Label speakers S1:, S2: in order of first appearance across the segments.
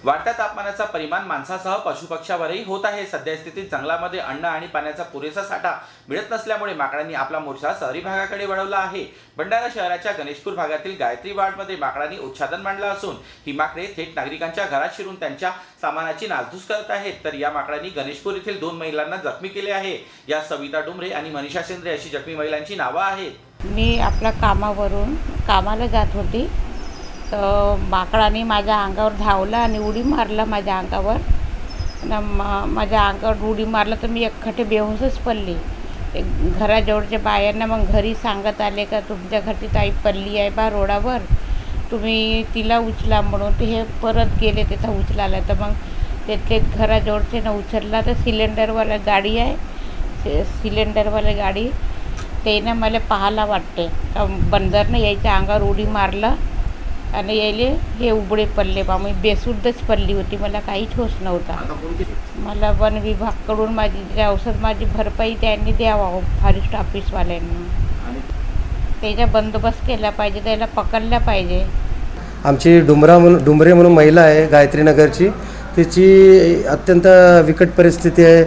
S1: वाढत्या तापमानाचा परिणाम माणसासह पशुपक्ष्यावरही होत आहे। सध्या स्थितीत जंगलामध्ये अन्न आणि पाण्याचा पुरेसा साठा मिळत नसल्यामुळे माकडांनी आपला मोर्चा शहरी भागाकडे वळवला आहे। भंडारा शहराच्या गणेशपूर भागातील गायत्री वार्डमध्ये माकडांनी उच्छादन मांडलं असून ही माकडे थेट नागरिकांच्या घरात शिरून त्यांच्या सामानाची नासधूस करत आहेत। तर या माकडांनी गणेशपूर येथील 2 महिलांना जखमी केले आहे। या सविता डुमरे आणि मनीषा शेंद्रे अशी जखमी महिलांची नावे आहेत।
S2: मी आपल्या कामावरून कामाला जात होती, तर माकडाने माझ्या अंगावर धावला आणि उडी मारला माझ्या अंगावर। माझ्या अंगावर उडी मारला तर मी एकखटे बेहोशच पडली। घराजवळच्या बायांना मग घरी सांगत आले का तुमच्या घरची ताई पडली आहे बा रोडावर, तुम्ही तिला उचला म्हणून। ते हे परत गेले तिथं उचलायला, तर मग ते घराजवळचे ना उचलला। तर सिलेंडरवाला गाडी आहे, सिलेंडरवाली गाडी त्यानं मला पाहायला वाटते का बंदरनं यायच्या अंगावर उडी मारलं आणि यायले हे उबळे पडले बा। मी बेशुद्धच पडली होती, मला काहीच होश नव्हता। मला वन विभागाकडून माझी भरपाई त्यांनी द्यावा, फॉरेस्ट ऑफिसवाल्यांना। त्याचा बंदोबस्त केला पाहिजे, त्याला पकडला पाहिजे।
S3: आमची डुमरे म्हणून महिला आहे गायत्री नगरची, तिची अत्यंत विकट परिस्थिती आहे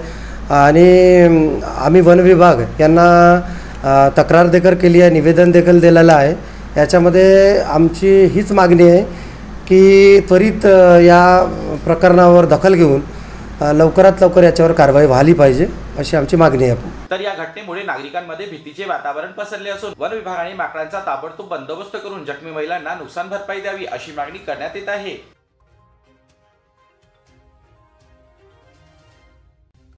S3: आणि आम्ही वन विभाग यांना तक्रार देखील केली आहे, निवेदन देखील दिलेलं आहे। याच्यामध्ये आमची हीच मागणी आहे की त्वरित या प्रकरणावर दखल घेऊन लवकरात लवकर याच्यावर कारवाई व्हायला पाहिजे, अशी आमची मागणी आहे।
S1: तर या घटनेमुळे नागरिकांमध्ये भीतीचे वातावरण पसरले असून वन विभागाने माकडांचा ताबडतोब बंदोबस्त करून जखमी महिलांना नुकसान भरपाई द्यावी अशी मागणी करण्यात येत आहे।